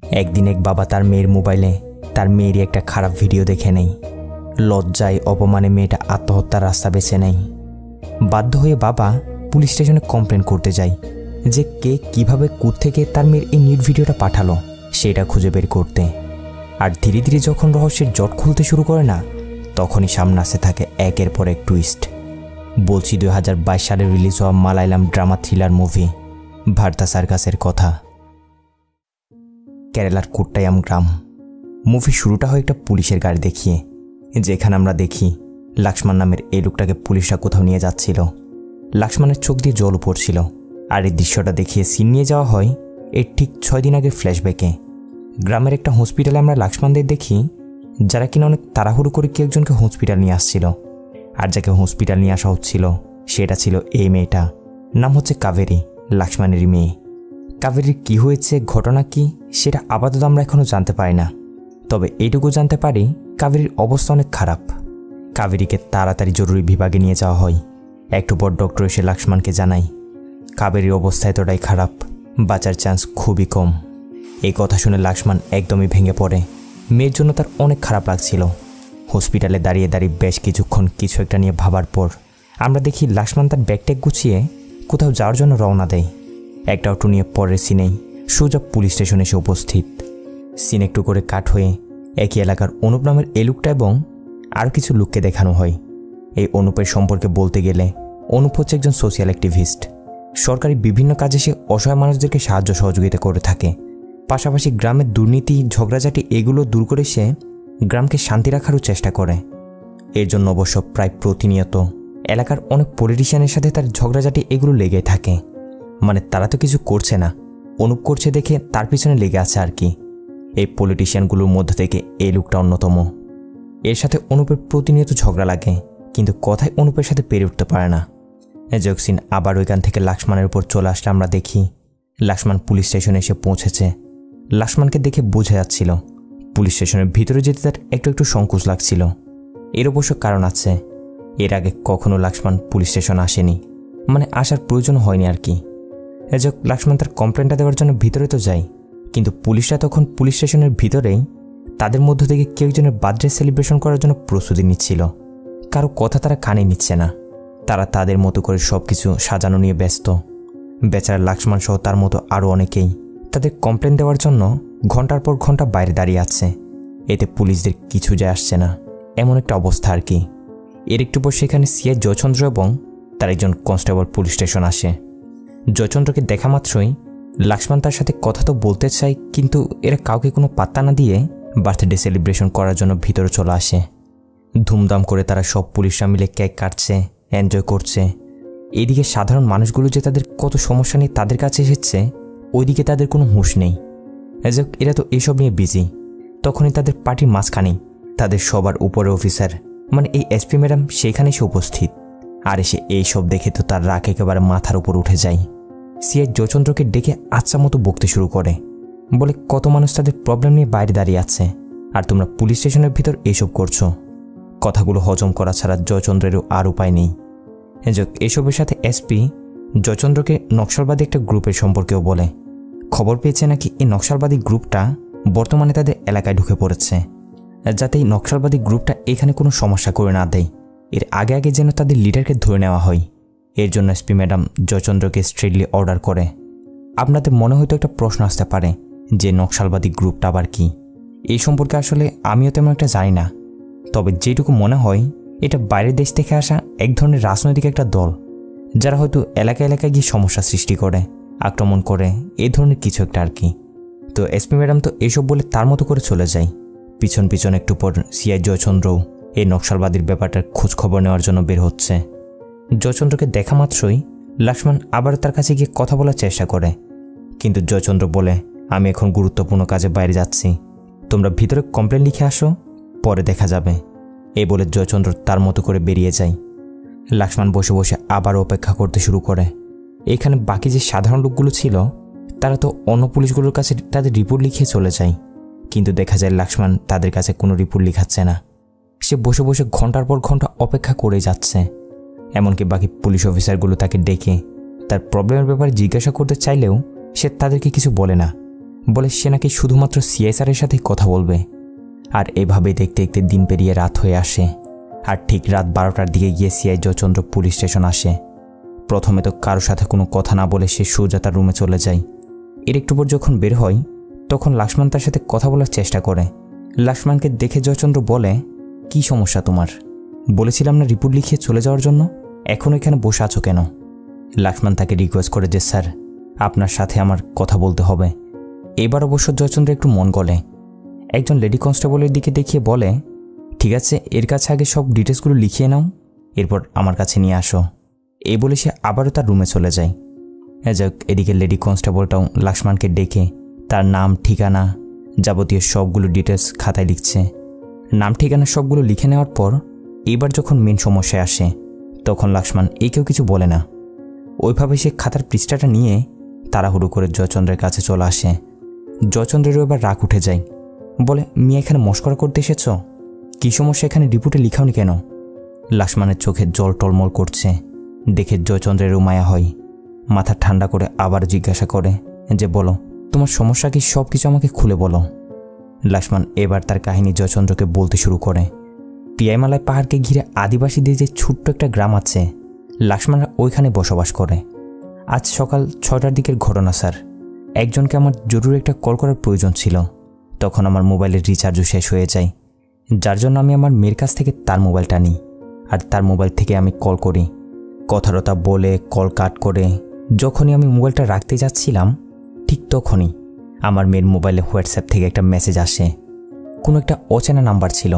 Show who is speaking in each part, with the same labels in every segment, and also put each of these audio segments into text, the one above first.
Speaker 1: একদিন এক বাবা তার মেয়ের মোবাইলে তার মেয়েরই একটা খারাপ ভিডিও দেখে নেয়। লজ্জায় অপমানে মেয়েটা আত্মহত্যার রাস্তা বেছে নেয়। বাধ্য হয়ে বাবা পুলিশ স্টেশনে কমপ্লেন করতে যায় যে কে কিভাবে কোত্থেকে তার মেয়ের এই নিউড ভিডিওটা পাঠালো সেটা খুঁজে বের করতে। আর ধীরে ধীরে যখন রহস্যের জট খুলতে শুরু করে না, তখনই সামনে আসতে থাকে একের পর এক টুইস্ট। বলছি 2022 সালে রিলিজ হওয়া মালায়ালাম ড্রামা থ্রিলার মুভি ভারতা সার্কাসের কথা। কেরালার কোট্টায়াম গ্রাম। মুভি শুরুটা হয় একটা পুলিশের গাড়ি দেখিয়ে, যেখানে আমরা দেখি লক্ষ্মণ নামের এই লোকটাকে পুলিশরা কোথাও নিয়ে যাচ্ছিল। লক্ষ্মণের চোখ দিয়ে জল পড়ছিল। আর এই দৃশ্যটা দেখিয়ে সিন নিয়ে যাওয়া হয় এর ঠিক 6 দিন আগের ফ্ল্যাশব্যাকে। গ্রামের একটা হসপিটালে আমরা লক্ষ্মণদের দেখি, যারা কিনা অনেক তাড়াহুড়ো করে কেউ একজনকে হসপিটাল নিয়ে আসছিল। আর যাকে হসপিটাল নিয়ে আসা হচ্ছিল সেটা ছিল এই মেয়েটা, নাম হচ্ছে কাবেরী, লক্ষ্মণেরই মেয়ে। কাবেরীর কী হয়েছে, ঘটনা কি, সেটা আপাতত আমরা এখনও জানতে পারি না। তবে এইটুকু জানতে পারি কাবেরীর অবস্থা অনেক খারাপ। কাবেরীকে তাড়াতাড়ি জরুরি বিভাগে নিয়ে যাওয়া হয়। একটু পর ডক্টর এসে লক্ষ্মণকে জানায় কাবেরীর অবস্থা এতটাই খারাপ, বাঁচার চান্স খুবই কম। এই কথা শুনে লক্ষ্মণ একদমই ভেঙে পড়ে। মেয়ের জন্য তার অনেক খারাপ লাগছিল। হসপিটালে দাঁড়িয়ে দাঁড়িয়ে বেশ কিছুক্ষণ কিছু একটা নিয়ে ভাবার পর আমরা দেখি লক্ষ্মণ তার ব্যাগট্যাগ গুছিয়ে কোথাও যাওয়ার জন্য রওনা দেয়। একটা অটো নিয়ে পরের সিনেই সোজা পুলিশ স্টেশনে এসে উপস্থিত। সিন একটু করে কাট হয়ে একই এলাকার অনুপ নামের এই লোকটা এবং আরও কিছু লোককে দেখানো হয়। এই অনুপের সম্পর্কে বলতে গেলে অনুপ হচ্ছে একজন সোশ্যাল অ্যাক্টিভিস্ট। সরকারি বিভিন্ন কাজে সে অসহায় মানুষদেরকে সাহায্য সহযোগিতা করে থাকে। পাশাপাশি গ্রামের দুর্নীতি ঝগড়াঝাটি এগুলো দূর করে সে গ্রামকে শান্তি রাখারও চেষ্টা করে। এর জন্য অবশ্য প্রায় প্রতিনিয়ত এলাকার অনেক পলিটিশিয়ানের সাথে তার ঝগড়াঝাটি এগুলো লেগে থাকে। মানে তারা তো কিছু করছে না, অনুপ করছে দেখে তার পিছনে লেগে আছে আর কি। এই পলিটিশিয়ানগুলোর মধ্যে থেকে এই লোকটা অন্যতম। এর সাথে অনুপের প্রতিনিয়ত ঝগড়া লাগে, কিন্তু কথায় অনুপের সাথে পেরে উঠতে পারে না। জকসিন আবার ওইখান থেকে লক্ষ্মণের উপর চলে আসলে আমরা দেখি লক্ষ্মণ পুলিশ স্টেশনে এসে পৌঁছেছে। লক্ষ্মণকে দেখে বোঝা যাচ্ছিল পুলিশ স্টেশনের ভিতরে যেতে তার একটু একটু সংকোচ লাগছিল। এর অবশ্য কারণ আছে, এর আগে কখনো লক্ষ্মণ পুলিশ স্টেশন আসেনি, মানে আসার প্রয়োজন হয়নি আর কি। এজক লক্ষ্মণ তার কমপ্লেনটা দেওয়ার জন্য ভিতরে তো যায়, কিন্তু পুলিশরা তখন পুলিশ স্টেশনের ভিতরেই তাদের মধ্য থেকে কেউ একজনের বার্থডে সেলিব্রেশন করার জন্য প্রস্তুতি নিচ্ছিল। কারো কথা তারা কানে নিচ্ছে না, তারা তাদের মতো করে সব কিছু সাজানো নিয়ে ব্যস্ত। বেচারা লক্ষ্মণ সহ তার মতো আরও অনেকেই তাদের কমপ্লেন দেওয়ার জন্য ঘন্টার পর ঘন্টা বাইরে দাঁড়িয়ে আছে। এতে পুলিশদের কিছু যায় আসছে না, এমন একটা অবস্থা আর কি। এর একটু পর সেখানে সিআই জয়চন্দ্র এবং তার একজন কনস্টেবল পুলিশ স্টেশন আসে। জয়চন্দ্রকে দেখা মাত্রই লক্ষ্মণ তার সাথে কথা তো বলতে চায়, কিন্তু এরা কাউকে কোনো পাত্তা না দিয়ে বার্থডে সেলিব্রেশন করার জন্য ভিতরে চলে আসে। ধুমধাম করে তারা সব পুলিশরা মিলে কেক কাটছে, এনজয় করছে। এদিকে সাধারণ মানুষগুলো যে তাদের কত সমস্যা নিয়ে তাদের কাছে এসেছে, ওইদিকে তাদের কোনো হুঁশ নেই। এরা তো এসব নিয়ে বিজি। তখনই তাদের পার্টির মাঝখানেই তাদের সবার উপরে অফিসার, মানে এই এসপি ম্যাডাম সেখানে এসে উপস্থিত। আর এসে এইসব দেখে তো তার রাগ একেবারে মাথার উপর উঠে যায়। সিআই জয়চন্দ্রকে ডেকে আচ্ছা মতো বকতে শুরু করে, বলে কত মানুষ তাদের প্রবলেম নিয়ে বাইরে দাঁড়িয়ে আছে, আর তোমরা পুলিশ স্টেশনের ভিতর এইসব করছো। কথাগুলো হজম করা ছাড়া জয়চন্দ্রেরও আর উপায় নেই। এসবের সাথে এসপি জয়চন্দ্রকে নকশালবাদী একটা গ্রুপের সম্পর্কেও বলে। খবর পেয়েছে নাকি এই নকশালবাদী গ্রুপটা বর্তমানে তাদের এলাকায় ঢুকে পড়েছে, যাতে এই নকশালবাদী গ্রুপটা এখানে কোনো সমস্যা করে না দেয়। এর আগে আগে যেন তাদের লিডারকে ধরে নেওয়া হয়। এর জন্য এসপি ম্যাডাম জয়চন্দ্রকে স্ট্রিক্টলি অর্ডার করে। আপনাদের মনে হয়তো একটা প্রশ্ন আসতে পারে যে নকশালবাদী গ্রুপটা আবার কি। এই সম্পর্কে আসলে আমিও তেমন একটা জানি না, তবে যেটুকু মনে হয় এটা বাইরের দেশ থেকে আসা এক ধরনের রাজনৈতিক একটা দল, যারা হয়তো এলাকা এলাকায় গিয়ে সমস্যা সৃষ্টি করে, আক্রমণ করে, এই ধরনের কিছু একটা আর কি। তো এসপি ম্যাডাম তো এসব বলে তার মতো করে চলে যায়। পিছন পিছন একটু পর সিআই জয়চন্দ্রও এই নকশালবাদীর ব্যাপারটার খোঁজ খবর নেওয়ার জন্য বের হচ্ছে। জয়চন্দ্রকে দেখা মাত্রই লক্ষ্মণ আবার তার কাছে গিয়ে কথা বলার চেষ্টা করে, কিন্তু জয়চন্দ্র বলে আমি এখন গুরুত্বপূর্ণ কাজে বাইরে যাচ্ছি, তোমরা ভিতরে কমপ্লেন লিখে আসো, পরে দেখা যাবে। এই বলে জয়চন্দ্র তার মতো করে বেরিয়ে যায়। লক্ষ্মণ বসে বসে আবার অপেক্ষা করতে শুরু করে। এখানে বাকি যে সাধারণ লোকগুলো ছিল তারা তো অন্য পুলিশগুলোর কাছে তাদের রিপোর্ট লিখিয়ে চলে যায়, কিন্তু দেখা যায় লক্ষ্মণ তাদের কাছে কোনো রিপোর্ট লিখাচ্ছে না। সে বসে বসে ঘন্টার পর ঘন্টা অপেক্ষা করে যাচ্ছে। এমনকি বাকি পুলিশ অফিসারগুলো তাকে ডেকে তার প্রবলেমের ব্যাপারে জিজ্ঞাসা করতে চাইলেও সে তাদেরকে কিছু বলে না, বলে সে নাকি শুধুমাত্র সিআই স্যারের সাথে কথা বলবে। আর এভাবেই দেখতে দেখতে দিন পেরিয়ে রাত হয়ে আসে। আর ঠিক রাত 12টার দিকে গিয়ে সিআই জয়চন্দ্র পুলিশ স্টেশন আসে। প্রথমে তো কারোর সাথে কোনো কথা না বলে সে সোজা তার রুমে চলে যায়। এর একটু পর যখন বের হয় তখন লক্ষ্মণ তার সাথে কথা বলার চেষ্টা করে। লক্ষ্মণকে দেখে জয়চন্দ্র বলে, কি সমস্যা তোমার? বলেছিলাম না রিপোর্ট লিখিয়ে চলে যাওয়ার জন্য, এখন এখানে বসে আছো কেন? লক্ষ্মণ তাকে রিকোয়েস্ট করে যে স্যার আপনার সাথে আমার কথা বলতে হবে। এবার অবশ্য জয়চন্দ্র একটু মন গলে একজন লেডি কনস্টেবলের দিকে দেখিয়ে বলে, ঠিক আছে এর কাছে আগে সব ডিটেলসগুলো লিখিয়ে নাও, এরপর আমার কাছে নিয়ে আসো। এই বলে সে আবারও তার রুমে চলে যায়। যাক, এদিকে লেডি কনস্টেবলটাও লক্ষ্মণকে ডেকে তার নাম ঠিকানা যাবতীয় সবগুলো ডিটেলস খাতায় লিখছে। নাম ঠিকানা সবগুলো লিখে নেওয়ার পর এবার যখন মেন সমস্যায় আসে তখন লক্ষ্মণ কেউ কিছু বলে না। ওইভাবে সে খাতার পৃষ্ঠাটা নিয়ে তাড়াহুড়ো করে জয়চন্দ্রের কাছে চলে আসে। জয়চন্দ্রেরও এবার রাগ উঠে যায়, বলে মিয়া এখানে মস্করা করতে এসেছ? কী সমস্যা এখানে রিপোর্টে লিখাওনি কেন? লক্ষ্মণের চোখে জল টলমল করছে দেখে জয়চন্দ্রেরও মায়া হয়। মাথা ঠান্ডা করে আবার জিজ্ঞাসা করে যে বলো তোমার সমস্যা কি, সব কিছু আমাকে খুলে বলো। লক্ষ্মণ এবার তার কাহিনী জয়চন্দ্রকে বলতে শুরু করে। পিয়াইমালায় পাহাড়কে ঘিরে আদিবাসীদের যে ছোট্ট একটা গ্রাম আছে, লক্ষ্মণরা ওইখানে বসবাস করে। আজ সকাল 6টার দিকের ঘটনা স্যার। একজনকে আমার জরুরি একটা কল করার প্রয়োজন ছিল। তখন আমার মোবাইলের রিচার্জও শেষ হয়ে যায়, যার জন্য আমি আমার মেয়ের কাছ থেকে তার মোবাইলটা নিই আর তার মোবাইল থেকে আমি কল করি। কথারতা বলে কল কাট করে যখনই আমি মোবাইলটা রাখতে যাচ্ছিলাম ঠিক তখনই আমার মেয়ের মোবাইলে হোয়াটসঅ্যাপ থেকে একটা মেসেজ আসে। কোনো একটা অচেনা নাম্বার ছিল।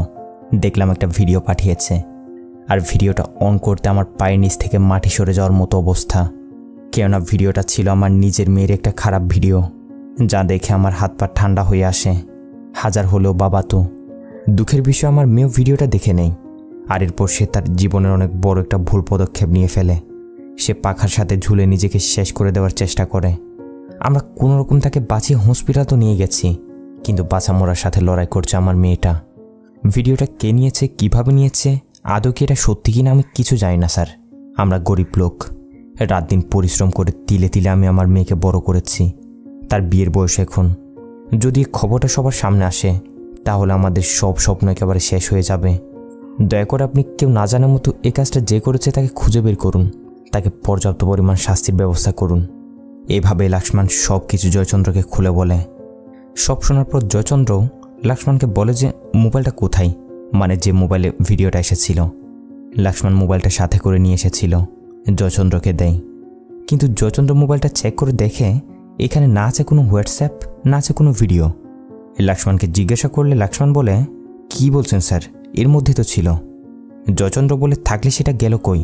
Speaker 1: দেখলাম একটা ভিডিও পাঠিয়েছে, আর ভিডিওটা অন করতে আমার পায়ের নিচ থেকে মাটি সরে যাওয়ার মতো অবস্থা। কেননা ভিডিওটা ছিল আমার নিজের মেয়ের একটা খারাপ ভিডিও, যা দেখে আমার হাত পা ঠান্ডা হয়ে আসে। হাজার হলেও বাবা তো। দুঃখের বিষয় আমার মেয়েও ভিডিওটা দেখে নেই, আর এরপর সে তার জীবনের অনেক বড় একটা ভুল পদক্ষেপ নিয়ে ফেলে। সে পাখার সাথে ঝুলে নিজেকে শেষ করে দেওয়ার চেষ্টা করে। আমরা কোনোরকম তাকে বাঁচিয়ে হসপিটাল তো নিয়ে গেছি, কিন্তু বাঁচা মরার সাথে লড়াই করছে আমার মেয়েটা। ভিডিওটা কে নিয়েছে, কিভাবে নিয়েছে, আদৌ কি এটা সত্যি কিনা আমি কিছু জানি না স্যার। আমরা গরিব লোক, রাত দিন পরিশ্রম করে তিলে তিলে আমি আমার মেয়েকে বড় করেছি। তার বিয়ের বয়স এখন। যদি খবরটা সবার সামনে আসে তাহলে আমাদের সব স্বপ্ন একেবারে শেষ হয়ে যাবে। দয়া করে আপনি কেউ না জানার মতো এই কাজটা যে করেছে তাকে খুঁজে বের করুন, তাকে পর্যাপ্ত পরিমাণ শাস্তির ব্যবস্থা করুন। এভাবে লক্ষ্মণ সব কিছু জয়চন্দ্রকে খুলে বলে। সব শোনার পর জয়চন্দ্র লক্ষ্মণকে বলে যে মোবাইলটা কোথায়, মানে যে মোবাইলে ভিডিওটা এসেছিল। লক্ষ্মণ মোবাইলটা সাথে করে নিয়ে এসেছিল, জয়চন্দ্রকে দেয়। কিন্তু জয়চন্দ্র মোবাইলটা চেক করে দেখে এখানে না আছে কোনো হোয়াটসঅ্যাপ, না আছে কোনো ভিডিও। লক্ষ্মণকে জিজ্ঞাসা করলে লক্ষ্মণ বলে, কি বলছেন স্যার, এর মধ্যে তো ছিল। জয়চন্দ্র বলে, থাকলে সেটা গেল কই?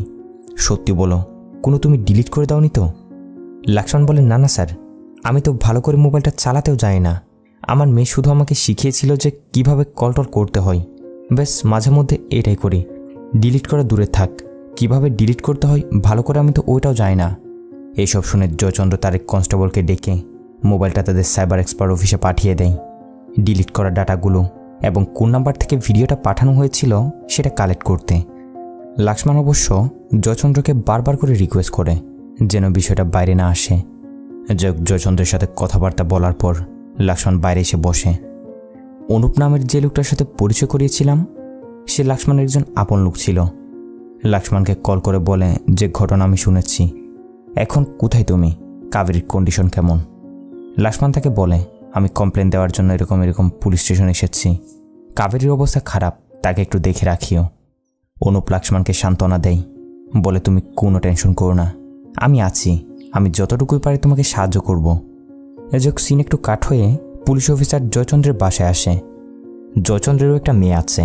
Speaker 1: সত্যি বলো, কোনো তুমি ডিলিট করে দাওনি তো? লক্ষ্মণ বলে, না না স্যার, আমি তো ভালো করে মোবাইলটা চালাতেও জানি না। আমার মেয়ে শুধু আমাকে শিখিয়েছিল যে কিভাবে কল টল করতে হয়, ব্যাস মাঝে মধ্যে এটাই করি। ডিলিট করা দূরে থাক, কিভাবে ডিলিট করতে হয় ভালো করে আমি তো ওইটাও জানি না। এইসব শুনে জয়চন্দ্র তার এক কনস্টেবলকে ডেকে মোবাইলটা তাদের সাইবার এক্সপার্ট অফিসে পাঠিয়ে দেয়। ডিলিট করা ডাটাগুলো এবং কোন নাম্বার থেকে ভিডিওটা পাঠানো হয়েছিল সেটা কালেক্ট করতে। লক্ষ্মণ অবশ্য জয়চন্দ্রকে বারবার করে রিকোয়েস্ট করে যেন বিষয়টা বাইরে না আসে। জয়চন্দ্রের সাথে কথাবার্তা বলার পর লক্ষ্মণ বাইরে এসে বসে। অনুপ নামের যে লোকটার সাথে পরিচয় করিয়েছিলাম সে লক্ষ্মণের একজন আপন লোক ছিল। লক্ষ্মণকে কল করে বলে যে ঘটনা আমি শুনেছি, এখন কোথায় তুমি, কাবেরীর কন্ডিশন কেমন? লক্ষ্মণ তাকে বলে, আমি কমপ্লেন দেওয়ার জন্য এরকম পুলিশ স্টেশনে এসেছি। কাবেরীর অবস্থা খারাপ, তাকে একটু দেখে রাখিও। অনুপ লক্ষ্মণকে সান্ত্বনা দেয়, বলে তুমি কোনো টেনশন করো না, আমি আছি, আমি যতটুকুই পারি তোমাকে সাহায্য করব। এজক সিন একটু কাট হয়ে পুলিশ অফিসার জয়চন্দ্রের বাসায় আসে। জয়চন্দ্রেরও একটা মেয়ে আছে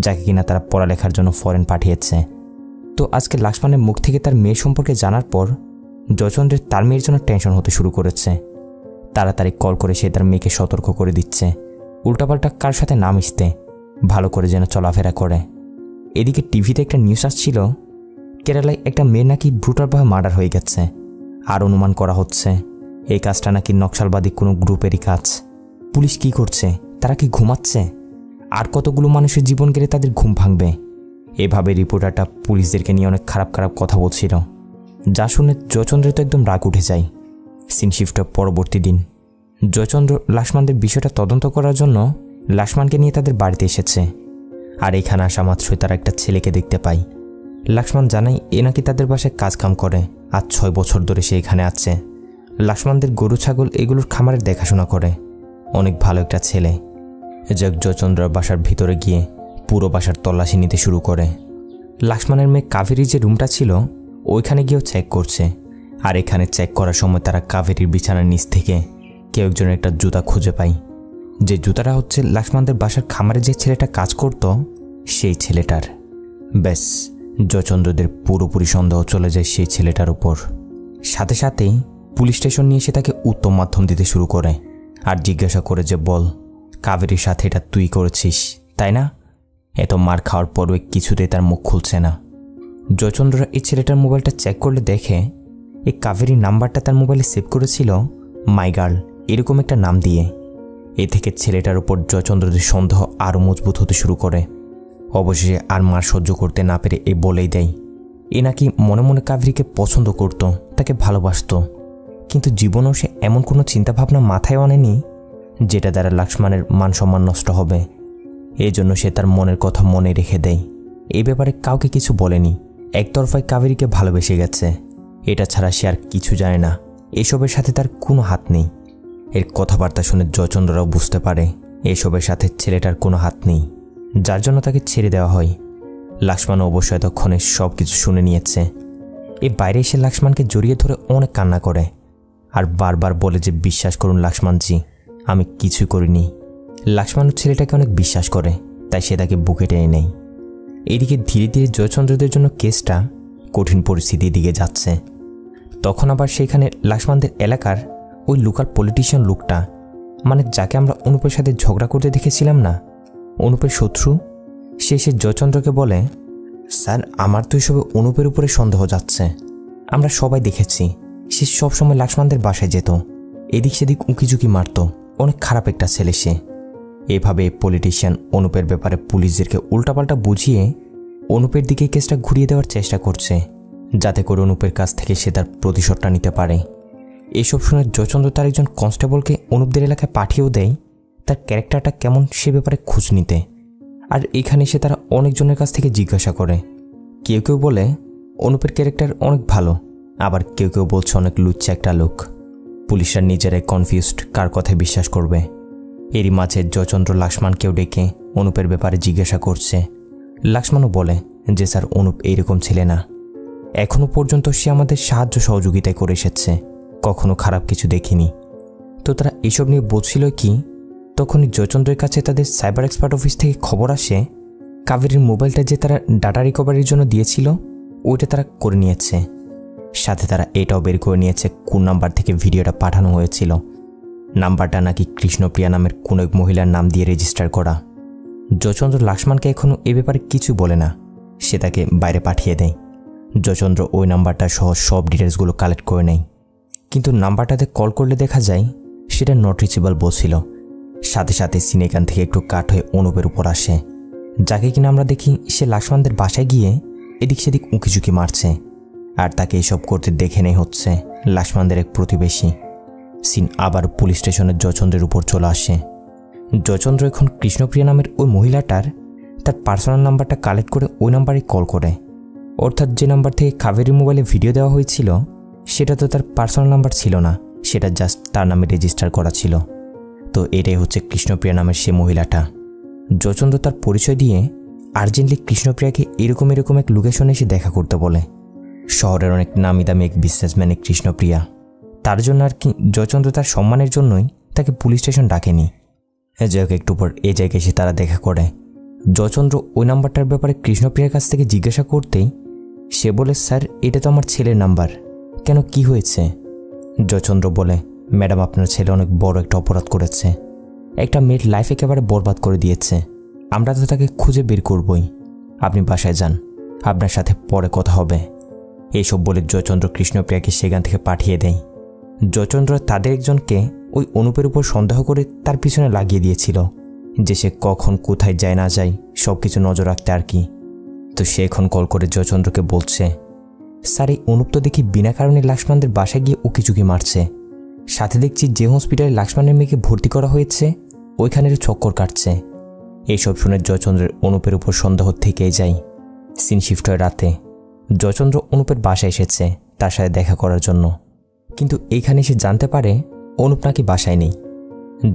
Speaker 1: যাকে কিনা তারা পড়ালেখার জন্য ফরেন পাঠিয়েছে। তো আজকে লক্ষ্মণের মুখ থেকে তার মেয়ে সম্পর্কে জানার পর জয়চন্দ্রের তার মেয়ের জন্য টেনশন হতে শুরু করেছে। তাড়াতাড়ি কল করে সে তার মেয়েকে সতর্ক করে দিচ্ছে উল্টাপাল্টা কার সাথে না মিশতে, ভালো করে যেন চলাফেরা করে। এদিকে টিভিতে একটা নিউজ আসছিল কেরালায় একটা মেয়ে নাকি ব্রুটালভাবে মার্ডার হয়ে গেছে। আর অনুমান করা হচ্ছে এই কাজটা নাকি নকশালবাদী কোনো গ্রুপেরই কাজ। পুলিশ কি করছে, তারা কি ঘুমাচ্ছে? আর কতগুলো মানুষের জীবন গেলে তাদের ঘুম ভাঙবে? এভাবে রিপোর্টারটা পুলিশদেরকে নিয়ে অনেক খারাপ খারাপ কথা বলছিল, যা শুনে জয়চন্দ্রের তো একদম রাগ উঠে যায়। সিন শিফটের পরবর্তী দিন জয়চন্দ্র লাক্সমানদের বিষয়টা তদন্ত করার জন্য লাক্সমানকে নিয়ে তাদের বাড়িতে এসেছে। আর এখানে আসা মাত্রই তারা একটা ছেলেকে দেখতে পায়। লাক্সমান জানায় এ নাকি তাদের বাসায় কাজকাম করে, আর 6 বছর ধরে সে এখানে আছে। লাক্সমানদের গরু ছাগল এগুলোর খামারের দেখাশোনা করে। অনেক ভালো একটা ছেলে। যাক, জয়চন্দ্রের বাসার ভিতরে গিয়ে পুরো বাসার তল্লাশি নিতে শুরু করে। লাক্সমানের মেয়ে কাবেরীর যে রুমটা ছিল ওইখানে গিয়েও চেক করছে। আর এখানে চেক করার সময় তারা কাবেরীর বিছানার নিচ থেকে কেউ একজনের একটা জুতা খুঁজে পায়। যে জুতাটা হচ্ছে লাক্সমানদের বাসার খামারে যে ছেলেটা কাজ করত সেই ছেলেটার। ব্যাস, জয়চন্দ্রদের পুরোপুরি সন্দেহ চলে যায় সেই ছেলেটার উপর। সাথে সাথেই পুলিশ স্টেশন নিয়ে এসে তাকে উত্তম মাধ্যম দিতে শুরু করে আর জিজ্ঞাসা করে যে বল, কাবেরীর সাথে এটা তুই করেছিস তাই না? এত মার খাওয়ার পরও কিছুতেই তার মুখ খুলছে না। জয়চন্দ্ররা এই ছেলেটার মোবাইলটা চেক করলে দেখে এই কাবেরীর নাম্বারটা তার মোবাইলে সেভ করেছিল মাই গার্ল এরকম একটা নাম দিয়ে। এ থেকে ছেলেটার উপর জয়চন্দ্রদের সন্দেহ আরও মজবুত হতে শুরু করে। অবশেষে আর মার সহ্য করতে না পেরে এ বলেই দেয় এ নাকি মনে মনে কাবেরীকে পছন্দ করত, তাকে ভালোবাসত, কিন্তু জীবনেও সে এমন কোনো চিন্তাভাবনা মাথায় আনেনি যেটা দ্বারা লাক্সমানের মান সম্মান নষ্ট হবে। এই জন্য সে তার মনের কথা মনে রেখে দেয়। এই ব্যাপারে কাউকে কিছু বলেনি। একতরফায় কাবেরীকে ভালোবেসে গেছে, এটা ছাড়া সে আর কিছু জানে না। এসবের সাথে তার কোনো হাত নেই। এর কথাবার্তা শুনে জয়চন্দ্ররাও বুঝতে পারে এসবের সাথে ছেলেটার কোনো হাত নেই, যার জন্য তাকে ছেড়ে দেওয়া হয়। লাক্সমান অবশ্যই তখনই সব কিছু শুনে নিয়েছে। এ বাইরে এসে লাক্সমানকে জড়িয়ে ধরে অনেক কান্না করে আর বারবার বলে যে বিশ্বাস করুন লাক্সমানজি, আমি কিছুই করিনি। লাক্সমান ছেলেটাকে অনেক বিশ্বাস করে, তাই সে তাকে বুকে টেনে নেয়। এদিকে ধীরে ধীরে জয়চন্দ্রদের জন্য কেসটা কঠিন পরিস্থিতির দিকে যাচ্ছে। তখন আবার সেখানে লাক্সমানদের এলাকার ওই লোকাল পলিটিশিয়ান লোকটা, মানে যাকে আমরা অনুপের সাথে ঝগড়া করতে দেখেছিলাম না, অনুপের শত্রু, সে এসে জয়চন্দ্রকে বলে স্যার আমার তো এসবে অনুপের উপরে সন্দেহ যাচ্ছে। আমরা সবাই দেখেছি সে সবসময় লাক্সমানদের বাসায় যেত, এদিক সেদিক উঁকিঝুঁকি মারত, অনেক খারাপ একটা ছেলে সে। এভাবে পলিটিশিয়ান অনুপের ব্যাপারে পুলিশদেরকে উল্টাপাল্টা বুঝিয়ে অনুপের দিকে কেসটা ঘুরিয়ে দেওয়ার চেষ্টা করছে, যাতে করে অনুপের কাছ থেকে সে তার প্রতিশোধটা নিতে পারে। এসব শুনে জয়চন্দ্র তার একজন কনস্টেবলকে অনুপদের এলাকায় পাঠিয়েও দেয় তার ক্যারেক্টারটা কেমন সে ব্যাপারে খোঁজ নিতে। আর এখানে এসে তারা অনেকজনের কাছ থেকে জিজ্ঞাসা করে। কেউ কেউ বলে অনুপের ক্যারেক্টার অনেক ভালো, আবার কেউ কেউ বলছে অনেক লুচ্চা একটা লোক। পুলিশরা নিজেরাই কনফিউজড কার কথায় বিশ্বাস করবে। এরই মাঝে জয়চন্দ্র লাক্সমানকেও ডেকে অনুপের ব্যাপারে জিজ্ঞাসা করছে। লাক্সমানও বলে যে স্যার অনুপ এইরকম ছেলে না, এখনও পর্যন্ত সে আমাদের সাহায্য সহযোগিতায় করে এসেছে, কখনো খারাপ কিছু দেখিনি। তো তারা এসব নিয়ে বলছিল কি, তখনই জয়চন্দ্রের কাছে তাদের সাইবার এক্সপার্ট অফিস থেকে খবর আসে কাবেরীর মোবাইলটা যে তারা ডাটা রিকভারির জন্য দিয়েছিল ওইটা তারা করে নিয়েছে। সাথে তারা এটাও বের করে নিয়েছে কোন নাম্বার থেকে ভিডিওটা পাঠানো হয়েছিল। নাম্বারটা নাকি কৃষ্ণপ্রিয়া নামের কোনো এক মহিলার নাম দিয়ে রেজিস্টার করা। জয়চন্দ্র লাক্সমানকে এখনও এ ব্যাপারে কিছু বলে না, সে তাকে বাইরে পাঠিয়ে দেয়। জয়চন্দ্র ওই নাম্বারটা সহ সব ডিটেলসগুলো কালেক্ট করে নেয়, কিন্তু নাম্বারটাতে কল করলে দেখা যায় সেটা নট রিচেবল বলছিল। সাথে সাথে সিন এখান থেকে একটু কাট হয়ে অনুপের উপর আসে, যাকে কিনা আমরা দেখি সে লাক্সমানদের বাসায় গিয়ে এদিক সেদিক উঁকিঝুঁকি মারছে। আর তাকে এসব করতে দেখে নেই হচ্ছে লাক্সমানদের এক প্রতিবেশী। সিন আবার পুলিশ স্টেশনের জয়চন্দ্রের উপর চলে আসে। জয়চন্দ্র এখন কৃষ্ণপ্রিয়া নামের ওই মহিলাটার তার পার্সোনাল নাম্বারটা কালেক্ট করে ওই নাম্বারে কল করে। অর্থাৎ যে নাম্বার থেকে কাবেরীর মোবাইলে ভিডিও দেওয়া হয়েছিল সেটা তো তার পার্সোনাল নাম্বার ছিল না, সেটা জাস্ট তার নামে রেজিস্টার করা ছিল। তো এটাই হচ্ছে কৃষ্ণপ্রিয়া নামের সে মহিলাটা। জয়চন্দ্র তার পরিচয় দিয়ে আর্জেন্টলি কৃষ্ণপ্রিয়াকে এরকম এক লোকেশনে এসে দেখা করতে বলে। শহরের অনেক নামি দামি এক বিজনেসম্যান কৃষ্ণপ্রিয়া, তার জন্য আর কি জয়চন্দ্র তার সম্মানের জন্যই তাকে পুলিশ স্টেশন ডাকেনি। যাই হোক, একটু পর এই জায়গায় এসে তারা দেখা করে। জয়চন্দ্র ওই নাম্বারটার ব্যাপারে কৃষ্ণপ্রিয়ার কাছ থেকে জিজ্ঞাসা করতেই সে বলে স্যার এটা তো আমার ছেলের নাম্বার, কেন কি হয়েছে? জয়চন্দ্র বলে ম্যাডাম আপনার ছেলে অনেক বড় একটা অপরাধ করেছে, একটা মেয়ের লাইফ একেবারে বরবাদ করে দিয়েছে, আমরা তো তাকে খুঁজে বের করবই, আপনি বাসায় যান, আপনার সাথে পরে কথা হবে। এইসব বলে জয়চন্দ্র কৃষ্ণপ্রিয়াকে সেখান থেকে পাঠিয়ে দেয়। জয়চন্দ্র তাদের একজনকে ওই অনুপের উপর সন্দেহ করে তার পিছনে লাগিয়ে দিয়েছিল, যে সে কখন কোথায় যায় না যায় সব কিছু নজর রাখতে আর কি। তো সে এখন কল করে জয়চন্দ্রকে বলছে স্যার এই অনুপ তো দেখি বিনা কারণে লাক্সমানদের বাসায় গিয়ে উকিঝুঁকি মারছে, সাথে দেখছি যে হসপিটালে লাক্সমানের মেয়েকে ভর্তি করা হয়েছে ওইখানের চক্কর কাটছে। এইসব শুনে জয়চন্দ্রের অনুপের উপর সন্দেহ থেকেই যায়। সিন শিফট হয় রাতে। জয়চন্দ্র অনুপের বাসায় এসেছে তার সাথে দেখা করার জন্য, কিন্তু এইখানে সে জানতে পারে অনুপ নাকি বাসায় নেই।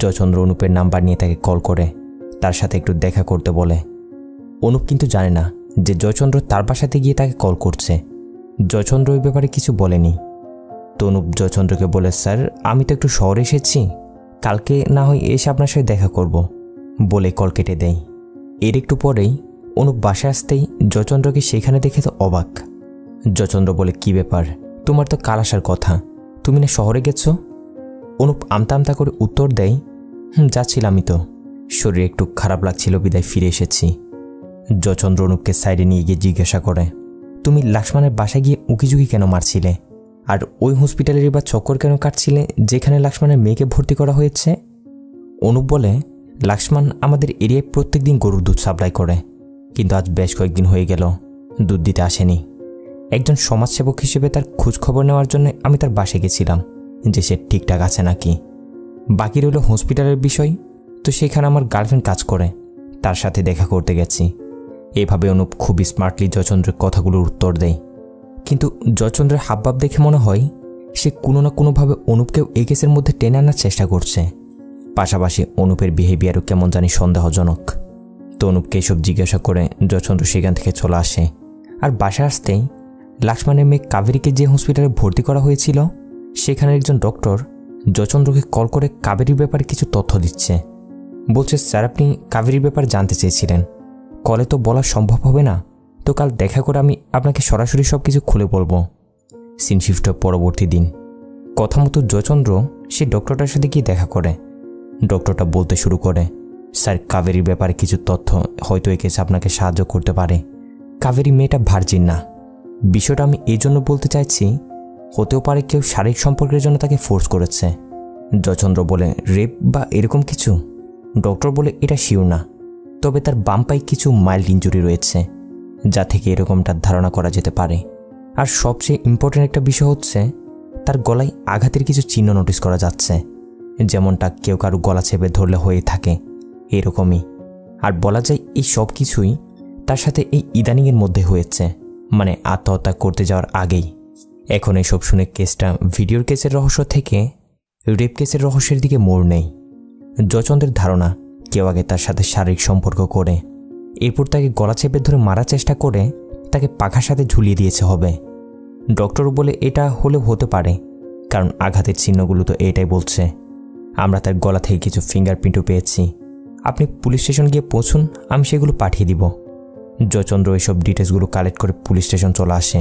Speaker 1: জয়চন্দ্র অনুপের নাম্বার নিয়ে তাকে কল করে তার সাথে একটু দেখা করতে বলে। অনুপ কিন্তু জানে না যে জয়চন্দ্র তার বাসাতে গিয়ে তাকে কল করছে। জয়চন্দ্র ওই ব্যাপারে কিছু বলেনি। তো অনুপ জয়চন্দ্রকে বলে, স্যার আমি তো একটু শহরে এসেছি, কালকে না হয় এসে আপনার সাথে দেখা করব বলে কল কেটে দেয়। এর একটু পরেই অনুপ বাসায় আসতেই জয়চন্দ্রকে সেখানে দেখে তো অবাক। জয়চন্দ্র বলে, কি ব্যাপার, তোমার তো কাল আসার কথা, তুমি না শহরে গেছো? অনুপ আমতা আমতা করে উত্তর দেয়, যাচ্ছিলামই তো, শরীর একটু খারাপ লাগছিল বিদায় ফিরে এসেছি। জয়চন্দ্র অনুপকে সাইডে নিয়ে গিয়ে জিজ্ঞাসা করে, তুমি লাক্সমানের বাসায় গিয়ে উকিঝুঁকি কেন মারছিলে? আর ওই হসপিটালের বা চক্কর কেন কাটছিলে যেখানে লাক্সমানের মেয়েকে ভর্তি করা হয়েছে? অনুপ বলে, লাক্সমান আমাদের এরিয়ায় প্রত্যেক দিন গরুর দুধ সাপ্লাই করে, কিন্তু আজ বেশ কয়েকদিন হয়ে গেল দুধ দিতে আসেনি। একজন সমাজসেবক হিসেবে তার খোঁজখবর নেওয়ার জন্য আমি তার বাসায় গেছিলাম যে সে ঠিকঠাক আছে নাকি। বাকি রইল হসপিটালের বিষয়, তো সেখানে আমার গার্লফ্রেন্ড কাজ করে, তার সাথে দেখা করতে গেছি। এভাবে অনুপ খুবই স্মার্টলি জয়চন্দ্রের কথাগুলোর উত্তর দেয়। কিন্তু জয়চন্দ্রের হাবভাব দেখে মনে হয় সে কোনো না কোনোভাবে অনুপকেও এই কেসের মধ্যে টেনে আনার চেষ্টা করছে। পাশাপাশি অনুপের বিহেভিয়ারও কেমন জানি সন্দেহজনক। তো অনুপকে এসব জিজ্ঞাসা করে জয়চন্দ্র সেখান থেকে চলে আসে। আর বাসায় আসতেই লাক্সমানের মেয়ে কাবেরীকে যে হসপিটালে ভর্তি করা হয়েছিল সেখানে একজন ডক্টর জয়চন্দ্রকে কল করে কাবেরীর ব্যাপারে কিছু তথ্য দিচ্ছে। বলছে, স্যার আপনি কাবেরীর ব্যাপারে জানতে চেয়েছিলেন, কলে তো বলা সম্ভব হবে না, তো কাল দেখা করে আমি আপনাকে সরাসরি সব কিছু খুলে বলবো। সিন শিফট পরবর্তী দিন। কথা মতো জয়চন্দ্র সে ডক্টরটার সাথে গিয়ে দেখা করে। ডক্টরটা বলতে শুরু করে, স্যার কাবেরীর ব্যাপারে কিছু তথ্য হয়তো এই কেসে আপনাকে সাহায্য করতে পারে। কাবেরী মেয়েটা ভার্জিন না। বিষয়টা আমি এই জন্য বলতে চাইছি, হতেও পারে কেউ শারীরিক সম্পর্কের জন্য তাকে ফোর্স করেছে। জয়চন্দ্র বলে, রেপ বা এরকম কিছু? ডক্টর বলে, এটা শিওর না, তবে তার বাম পায়ে কিছু মাইল্ড ইনজুরি রয়েছে যা থেকে এরকমটা ধারণা করা যেতে পারে। আর সবচেয়ে ইম্পর্টেন্ট একটা বিষয় হচ্ছে তার গলায় আঘাতের কিছু চিহ্ন নোটিস করা যাচ্ছে, যেমনটা কেউ কারো গলা চেপে ধরলে হয়ে থাকে এরকমই। আর বলা যায় এই সব কিছুই তার সাথে এই ইদানিংয়ের মধ্যে হয়েছে, মানে আত্মহত্যা করতে যাওয়ার আগেই। এখন এসব শুনে কেসটা ভিডিওর কেসের রহস্য থেকে রেপ কেসের রহস্যের দিকে মোড় নেই। জয়চন্দ্রের ধারণা কেউ আগে তার সাথে শারীরিক সম্পর্ক করে এরপর তাকে গলা চেপে ধরে মারার চেষ্টা করে তাকে পাখার সাথে ঝুলিয়ে দিয়েছে হবে। ডক্টর বলে, এটা হলেও হতে পারে, কারণ আঘাতের চিহ্নগুলো তো এটাই বলছে। আমরা তার গলা থেকে কিছু ফিঙ্গারপ্রিন্টও পেয়েছি, আপনি পুলিশ স্টেশন গিয়ে পৌঁছুন, আমি সেগুলো পাঠিয়ে দিব। জয়চন্দ্র এইসব ডিটেলসগুলো কালেক্ট করে পুলিশ স্টেশন চলে আসে।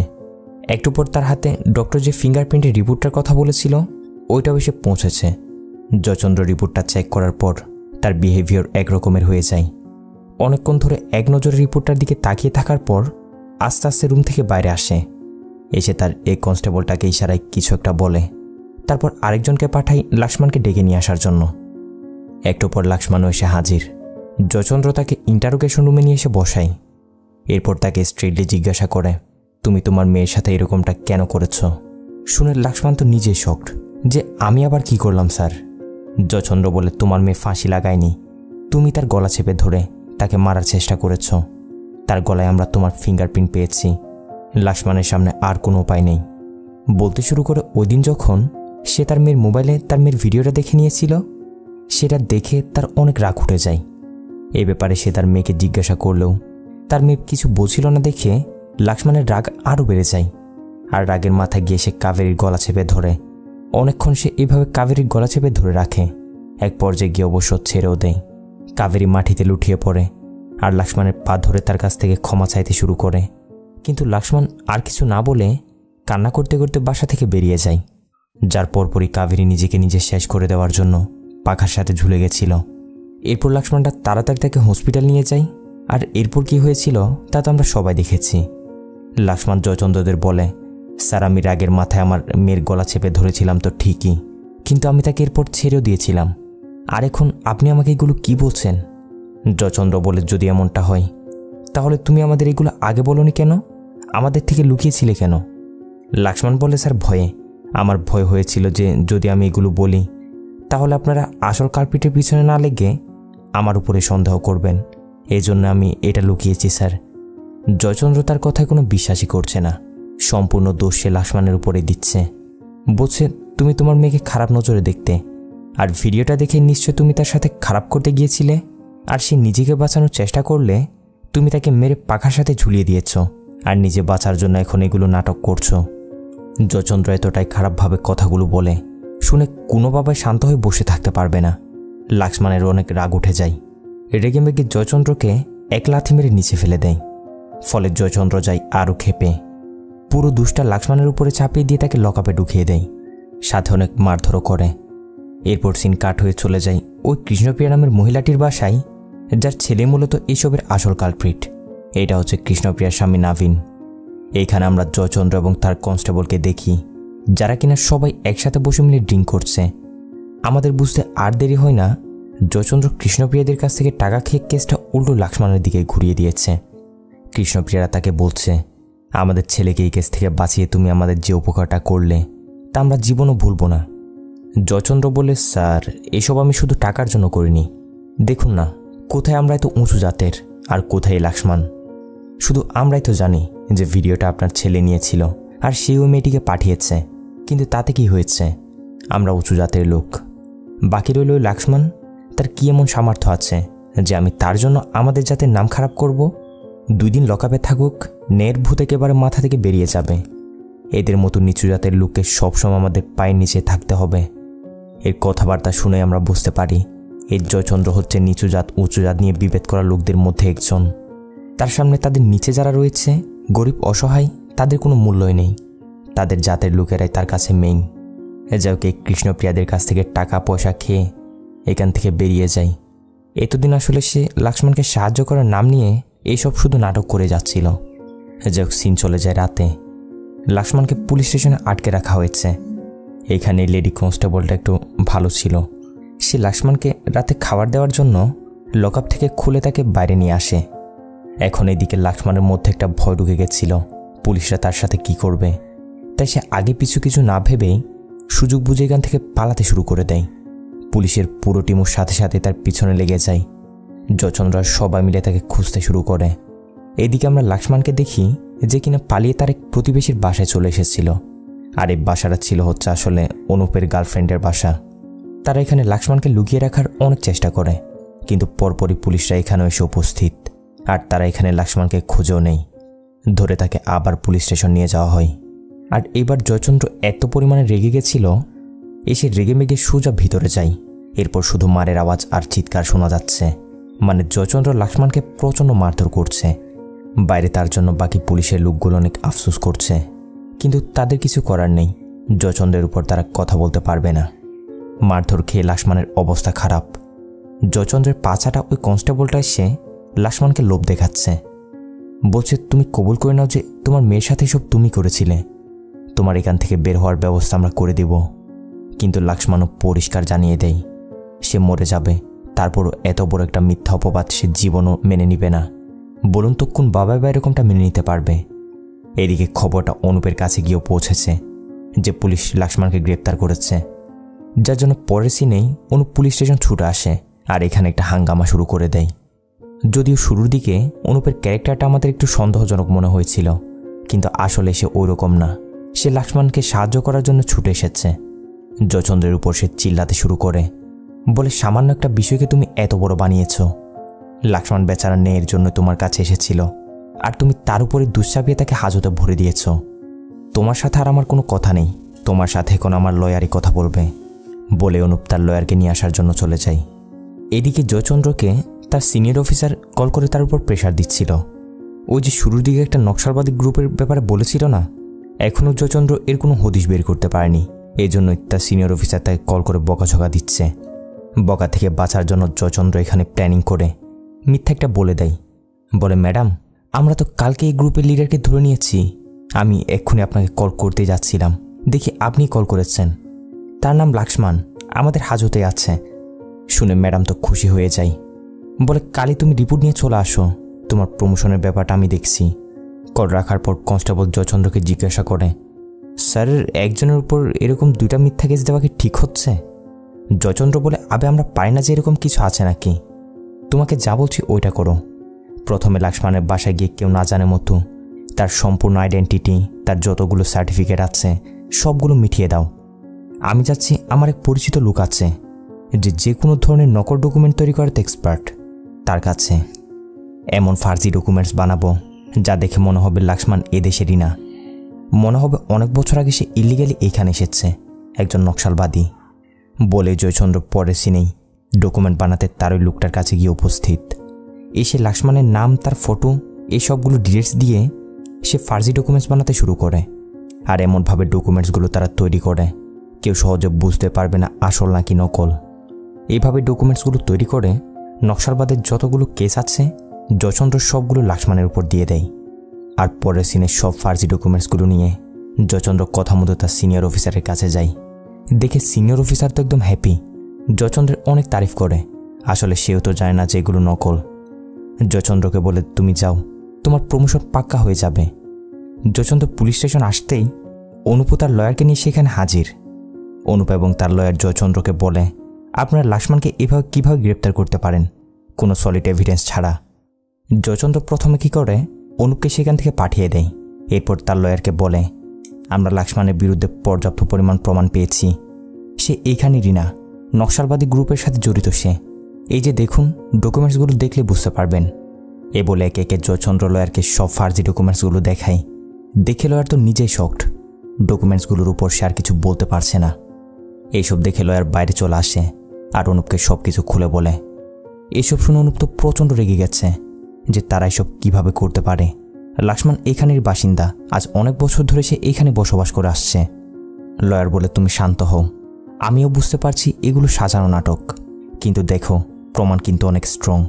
Speaker 1: একটু পর তার হাতে ডক্টর যে ফিঙ্গারপ্রিন্টের রিপোর্টটার কথা বলেছিল ওইটাও এসে পৌঁছেছে। জয়চন্দ্র রিপোর্টটা চেক করার পর তার বিহেভিয়ার একরকমের হয়ে যায়। অনেকক্ষণ ধরে এক নজরে রিপোর্টটার দিকে তাকিয়ে থাকার পর আস্তে আস্তে রুম থেকে বাইরে আসে। এসে তার এই কনস্টেবলটাকে ইশারায় কিছু একটা বলে, তারপর আরেকজনকে পাঠাই লাক্সমানকে ডেকে নিয়ে আসার জন্য। একটু পর লাক্সমানও এসে হাজির। জয়চন্দ্র তাকে ইন্টারোগেশন রুমে নিয়ে এসে বসায়। এরপর তাকে স্ট্রেটলি জিজ্ঞাসা করে, তুমি তোমার মেয়ের সাথে এরকমটা কেন করেছ? শুনে লাক্সমান তো নিজেই শকড যে আমি আবার কি করলাম স্যার। জয়চন্দ্র বলে, তোমার মেয়ে ফাঁসি লাগায়নি, তুমি তার গলা চেপে ধরে তাকে মারার চেষ্টা করেছ। তার গলায় আমরা তোমার ফিঙ্গারপ্রিন্ট পেয়েছি। লাক্সমানের সামনে আর কোনো উপায় নেই। বলতে শুরু করে, ওই দিন যখন সে তার মেয়ের মোবাইলে তার মেয়ের ভিডিওটা দেখে নিয়েছিল সেটা দেখে তার অনেক রাগ উঠে যায়। এই ব্যাপারে সে তার মেয়েকে জিজ্ঞাসা করলেও তার মেয়ে কিছু বলছিল না দেখে লাক্সমানের রাগ আরও বেড়ে যায়। আর রাগের মাথায় গিয়ে সে কাবেরীর গলা চেপে ধরে। অনেকক্ষণ সে এইভাবে কাবেরীর গলা চেপে ধরে রাখে। এক পর্যায়ে গিয়ে অবশ্য ছেড়েও দেয়। কাবেরী মাটিতে লুটিয়ে পড়ে আর লাক্সমানের পা ধরে তার কাছ থেকে ক্ষমা চাইতে শুরু করে। কিন্তু লাক্সমান আর কিছু না বলে কান্না করতে করতে বাসা থেকে বেরিয়ে যায়। যার পরপরই কাবেরী নিজেকে নিজে শেষ করে দেওয়ার জন্য পাখার সাথে ঝুলে গেছিল। এরপর লাক্সমানটা তাড়াতাড়ি তাকে হসপিটাল নিয়ে যায়। আর এরপর কি হয়েছিল তা তো আমরা সবাই দেখেছি। লাক্সমান জয়চন্দ্রদের বলে, স্যার আমি রাগের মাথায় আমার মেয়ের গলা চেপে ধরেছিলাম তো ঠিকই, কিন্তু আমি তাকে এরপর ছেড়েও দিয়েছিলাম। আর এখন আপনি আমাকে এগুলো কি বলছেন? জয়চন্দ্র বলে, যদি এমনটা হয় তাহলে তুমি আমাদের এগুলো আগে বলনি কেন? আমাদের থেকে লুকিয়েছিলে কেন? লাক্সমান বলে, স্যার ভয়ে আমার ভয় হয়েছিল যে যদি আমি এগুলো বলি তাহলে আপনারা আসল কালপিটের পিছনে না লেগে আমার উপরে সন্দেহ করবেন। এই জন্য আমি এটা লুকিয়েছি স্যার। জয়চন্দ্র তার কথায় কোনো বিশ্বাসই করছে না। সম্পূর্ণ দোষ সে লাক্সমানের উপরে দিচ্ছে। বলছে, তুমি তোমার মেয়েকে খারাপ নজরে দেখতে, আর ভিডিওটা দেখে নিশ্চয় তুমি তার সাথে খারাপ করতে গিয়েছিলে, আর সে নিজেকে বাঁচানোর চেষ্টা করলে তুমি তাকে মেরে পাখার সাথে ঝুলিয়ে দিয়েছ, আর নিজে বাঁচার জন্য এখন এগুলো নাটক করছো। জয়চন্দ্র এতটাই খারাপভাবে কথাগুলো বলে শুনে কোনো বাবা শান্ত হয়ে বসে থাকতে পারবে না। লাক্সমানের অনেক রাগ উঠে যায়। রেগে মেগে জয়চন্দ্রকে এক লাথি মেরে নিচে ফেলে দেয়। ফলে জয়চন্দ্র যায় আরও ক্ষেপে। পুরো দুষ্টা লাক্সমানের উপরে চাপিয়ে দিয়ে তাকে লকআপে ঢুকিয়ে দেয়, সাথে অনেক মারধরও করে। এরপর সিন কাট হয়ে চলে যায় ওই কৃষ্ণপ্রিয়া নামের মহিলাটির বাসায়, যার ছেলে মূলত এইসবের আসল কালপ্রিট। এটা হচ্ছে কৃষ্ণপ্রিয়ার স্বামী নাভিন। এইখানে আমরা জয়চন্দ্র এবং তার কনস্টেবলকে দেখি, যারা কিনা সবাই একসাথে বসে মিলে ড্রিঙ্ক করছে। আমাদের বুঝতে আর দেরি হয় না, জয়চন্দ্র কৃষ্ণপ্রিয়াদের কাছ থেকে টাকা খেয়ে কেসটা উল্টো লাক্সমানের দিকে ঘুরিয়ে দিয়েছে। কৃষ্ণপ্রিয়ারা তাকে বলছে, আমাদের ছেলেকে এই কেস থেকে বাঁচিয়ে তুমি আমাদের যে উপকারটা করলে তা আমরা জীবনও ভুলব না। জয়চন্দ্র বলে, স্যার এসব আমি শুধু টাকার জন্য করিনি। দেখুন না কোথায় আমরা এত উঁচু জাতের আর কোথায় লাক্সমান। শুধু আমরাই তো জানি যে ভিডিওটা আপনার ছেলে নিয়েছিল আর সে ওই মেয়েটিকে পাঠিয়েছে, কিন্তু তাতে কি হয়েছে? আমরা উঁচু জাতের লোক। বাকি রইল ওই লাক্সমান, তার কি এমন সামর্থ্য আছে যে আমি তার জন্য আমাদের জাতের নাম খারাপ করব? 2 দিন লকআপে থাকুক, নের ভূত একেবারে মাথা থেকে বেরিয়ে যাবে। এদের মতো নিচু জাতের লোককে সবসময় আমাদের পায়ের নিচে থাকতে হবে। এর কথাবার্তা শুনে আমরা বুঝতে পারি এই জয়চন্দ্র হচ্ছে নিচু জাত উঁচু জাত নিয়ে বিভেদ করা লোকদের মধ্যে একজন। তার সামনে তাদের নিচে যারা রয়েছে, গরিব অসহায়, তাদের কোনো মূল্যই নেই। তাদের জাতের লোকেরাই তার কাছে মেইন। যাকে কৃষ্ণপ্রিয়াদের কাছ থেকে টাকা পয়সা খেয়ে এখান থেকে বেরিয়ে যায়। এতদিন আসলে সে লাক্সমানকে সাহায্য করার নাম নিয়ে এইসব শুধু নাটক করে যাচ্ছিল। যাক, সিন চলে যায় রাতে। লাক্সমানকে পুলিশ স্টেশনে আটকে রাখা হয়েছে। এখানে লেডি কনস্টেবলটা একটু ভালো ছিল। সে লাক্সমানকে রাতে খাবার দেওয়ার জন্য লকআপ থেকে খুলে তাকে বাইরে নিয়ে আসে। এখন এদিকে লাক্সমানের মধ্যে একটা ভয় ঢুকে গেছিল পুলিশরা তার সাথে কি করবে। তাই সে আগে পিছু কিছু না ভেবেই সুযোগ বুঝে এখান থেকে পালাতে শুরু করে দেয়। পুলিশের পুরো টিমও সাথে সাথে তার পিছনে লেগে যায়। জয়চন্দ্র সবাই মিলে তাকে খুঁজতে শুরু করে। এদিকে আমরা লাক্সমানকে দেখি যে কিনা পালিয়ে তার এক প্রতিবেশীর বাসায় চলে এসেছিল। আর এই বাসাটা ছিল হচ্ছে আসলে অনুপের গার্লফ্রেন্ডের বাসা। তারা এখানে লাক্সমানকে লুকিয়ে রাখার অনেক চেষ্টা করে, কিন্তু পরপরই পুলিশরা এখানে এসে উপস্থিত। আর তারা এখানে লাক্সমানকে খুঁজেও নেই। ধরে তাকে আবার পুলিশ স্টেশন নিয়ে যাওয়া হয়। আর এবার জয়চন্দ্র এত পরিমাণে রেগে গেছিল, এসে রেগে মেগে সোজা ভিতরে যায়। এরপর শুধু মারের আওয়াজ আর চিৎকার শোনা যাচ্ছে। মানে জয়চন্দ্র লাক্সমানকে প্রচণ্ড মারধর করছে। বাইরে তার জন্য বাকি পুলিশের লোকগুলো অনেক আফসোস করছে, কিন্তু তাদের কিছু করার নেই। জয়চন্দ্রের উপর তারা কথা বলতে পারবে না। মারধর খেয়ে লাক্সমানের অবস্থা খারাপ। জয়চন্দ্রের পাছাটা ওই কনস্টেবলটা এসে লাক্সমানকে লোভ দেখাচ্ছে। বলছে, তুমি কবুল করে নাও যে তোমার মেয়ের সাথে সব তুমি করেছিলে। তোমার এখান থেকে বের হওয়ার ব্যবস্থা আমরা করে দেব। কিন্তু লাক্সমানও পরিষ্কার জানিয়ে দেয় সে মরে যাবে, তারপরও এত বড় একটা মিথ্যা অপবাদ সে জীবনও মেনে নিবে না। বলুন তো কোন বাবা বা এরকমটা মেনে নিতে পারবে? এদিকে খবরটা অনুপের কাছে গিয়েও পৌঁছেছে যে পুলিশ লাক্সমানকে গ্রেপ্তার করেছে, যার জন্য পরের সিনেই অনুপ পুলিশ স্টেশন ছুটে আসে আর এখানে একটা হাঙ্গামা শুরু করে দেয়। যদিও শুরুর দিকে অনুপের ক্যারেক্টারটা আমাদের একটু সন্দেহজনক মনে হয়েছিল, কিন্তু আসলে সে ওই রকম না। সে লাক্সমানকে সাহায্য করার জন্য ছুটে এসেছে। জয়চন্দ্রের উপর সে চিল্লাতে শুরু করে, বলে, সামান্য একটা বিষয়কে তুমি এত বড় বানিয়েছ। লাক্সমান বেচারা নেয়ের জন্য তোমার কাছে এসেছিল, আর তুমি তার উপরে দুঃচাপিয়ে তাকে হাজতে ভরে দিয়েছ। তোমার সাথে আর আমার কোনো কথা নেই, তোমার সাথে এখন আমার লয়ারই কথা বলবে। বলে অনুপ তার লয়ারকে নিয়ে আসার জন্য চলে যায়। এদিকে জয়চন্দ্রকে তার সিনিয়র অফিসার কল করে তার উপর প্রেশার দিচ্ছিল। ওই যে শুরুর দিকে একটা নকশালবাদী গ্রুপের ব্যাপারে বলেছিল না, এখনও জয়চন্দ্র এর কোনো হদিশ বের করতে পারেনি। এই জন্যই তার সিনিয়র অফিসার তাকে কল করে বকাঝকা দিচ্ছে। বকা থেকে বাঁচার জন্য জয়চন্দ্র এখানে প্ল্যানিং করে মিথ্যা একটা বলে দেয়। বলে, ম্যাডাম আমরা তো কালকে এই গ্রুপের লিডারকে ধরে নিয়েছি। আমি এক্ষুনি আপনাকে কল করতে যাচ্ছিলাম, দেখি আপনি কল করেছেন। তার নাম লাক্সমান, আমাদের হাজতে আছে। শুনে ম্যাডাম তো খুশি হয়ে যায়। বলে, কালই তুমি রিপোর্ট নিয়ে চলে আসো, তোমার প্রমোশনের ব্যাপারটা আমি দেখছি। কল রাখার পর কনস্টেবল জয়চন্দ্রকে জিজ্ঞাসা করে, স্যার একজনের উপর এরকম 2টা মিথ্যা কেস দেওয়া কি ঠিক হচ্ছে? জয়চন্দ্র বলে, আবে আমরা পারি না যে এরকম কিছু আছে নাকি? তোমাকে যা বলছি ওইটা করো। প্রথমে লাক্সমানের বাসায় গিয়ে কেউ না জানে মতো তার সম্পূর্ণ আইডেন্টিটি, তার যতগুলো সার্টিফিকেট আছে সবগুলো মিটিয়ে দাও। আমি যাচ্ছি, আমার এক পরিচিত লোক আছে যে কোনো ধরনের নকল ডকুমেন্ট তৈরি করাতে এক্সপার্ট। তার কাছে এমন ফার্জি ডকুমেন্টস বানাবো যা দেখে মনে হবে লাক্সমান এদেশেরই না, মনে হবে অনেক বছর আগে সে ইলিগালি এখানে এসেছে, একজন নকশালবাদী। বলে জয়চন্দ্র পরের সিনেই ডকুমেন্ট বানাতে তার ওই লোকটার কাছে গিয়ে উপস্থিত। এসে লাক্সমানের নাম, তার ফটো, এই সবগুলো ডিটেলস দিয়ে সে ফার্জি ডকুমেন্টস বানাতে শুরু করে। আর এমনভাবে ডকুমেন্টসগুলো তারা তৈরি করে কেউ সহজে বুঝতে পারবে না আসল নাকি নকল। এইভাবে ডকুমেন্টসগুলো তৈরি করে নকশালবাদের যতগুলো কেস আছে জয়চন্দ্র সবগুলো লাক্সমানের উপর দিয়ে দেয়। আর পরের সিনের সব ফার্জি ডকুমেন্টসগুলো নিয়ে জয়চন্দ্র কথা মতো তার সিনিয়র অফিসারের কাছে যায়। দেখে সিনিয়র অফিসার তো একদম হ্যাপি, জয়চন্দ্রের অনেক তারিফ করে। আসলে সেও তো জানে না যে এগুলো নকল। জয়চন্দ্রকে বলে, তুমি যাও, তোমার প্রমোশন পাক্কা হয়ে যাবে। জয়চন্দ্র পুলিশ স্টেশন আসতেই অনুপ তার লয়ারকে নিয়ে সেখানে হাজির। অনুপ এবং তার লয়ার জয়চন্দ্রকে বলে, আপনারা লাক্সমানকে এভাবে কীভাবে গ্রেপ্তার করতে পারেন কোনো সলিড এভিডেন্স ছাড়া? জয়চন্দ্র প্রথমে কী করে, অনুপকে সেখান থেকে পাঠিয়ে দেয়। এরপর তার লয়ারকে বলে, আমরা লাক্সমানের বিরুদ্ধে পর্যাপ্ত পরিমাণ প্রমাণ পেয়েছি, সে এইখানেরই না, নকশালবাদী গ্রুপের সাথে জড়িত সে। এই যে দেখুন, ডকুমেন্টসগুলো দেখলে বুঝতে পারবেন। এ বলে একে একে জয়চন্দ্র লয়ারকে সব ফার্জি ডকুমেন্টসগুলো দেখায়। দেখে লয়ার তো নিজেই শকড, ডকুমেন্টসগুলোর উপর সে আর কিছু বলতে পারছে না। এইসব দেখে লয়ার বাইরে চলে আসে আর অনুপকে সব কিছু খুলে বলে। এইসব শুনে অনুপ তো প্রচণ্ড রেগে গেছে যে তারা এসব কীভাবে করতে পারে। লাক্সমান এখানের বাসিন্দা, আজ অনেক বছর ধরে সে এখানে বসবাস করে আসছে। লয়ার বলে, তুমি শান্ত হও, আমিও বুঝতে পারছি এগুলো সাজানো নাটক, কিন্তু দেখো প্রমাণ কিন্তু অনেক স্ট্রং।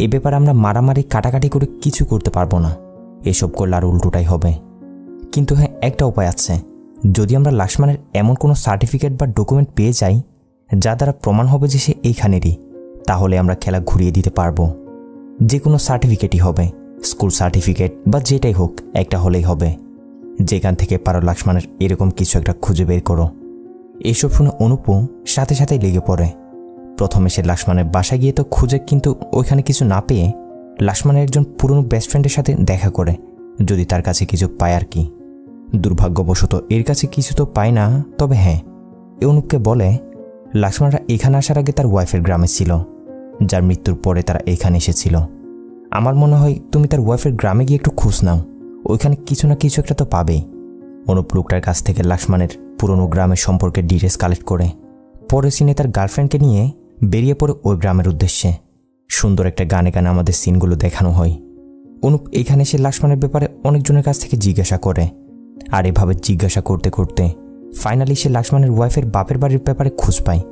Speaker 1: এই ব্যাপারে আমরা মারামারি কাটাকাটি করে কিছু করতে পারবো না, এসব করলে আর উল্টোটাই হবে। কিন্তু হ্যাঁ, একটা উপায় আছে, যদি আমরা লাক্সমানের এমন কোনো সার্টিফিকেট বা ডকুমেন্ট পেয়ে যাই যা দ্বারা প্রমাণ হবে যে সে এইখানেরই, তাহলে আমরা খেলা ঘুরিয়ে দিতে পারবো। যে কোনো সার্টিফিকেটই হবে, স্কুল সার্টিফিকেট বা যেটাই হোক, একটা হলেই হবে। যেখান থেকে পারো লাক্সমানের এরকম কিছু একটা খুঁজে বের করো। এইসব শুনে অনুপ সাথে সাথেই লেগে পড়ে। প্রথমে সে লাক্সমানের বাসায় গিয়ে তো খুঁজে, কিন্তু ওইখানে কিছু না পেয়ে লাক্সমানের একজন পুরনো বেস্ট ফ্রেন্ডের সাথে দেখা করে, যদি তার কাছে কিছু পায় আর কি। দুর্ভাগ্যবশত এর কাছে কিছু তো পায় না, তবে হ্যাঁ, অনুপকে বলে লাক্সমানরা এখানে আসার আগে তার ওয়াইফের গ্রামে ছিল, যার মৃত্যুর পরে তারা এখানে এসেছিল। আমার মনে হয় তুমি তার ওয়াইফের গ্রামে গিয়ে একটু খোঁজ নাও, ওইখানে কিছু না কিছু একটা তো পাবেই। অনুপ লোকটার কাছ থেকে লাক্সমানের পুরনো গ্রামের সম্পর্কে ডিটেলস কালেক্ট করে পরে সিনে তার গার্লফ্রেন্ডকে নিয়ে বেরিয়ে পড়ে ওই গ্রামের উদ্দেশ্যে। সুন্দর একটা গানে গানে আমাদের সিনগুলো দেখানো হয়। অনুপ এখানে এসে লাক্সমানের ব্যাপারে অনেকজনের কাছ থেকে জিজ্ঞাসা করে, আর এভাবে জিজ্ঞাসা করতে করতে ফাইনালি সে লাক্সমানের ওয়াইফের বাপের বাড়ির ব্যাপারে খোঁজ পায়।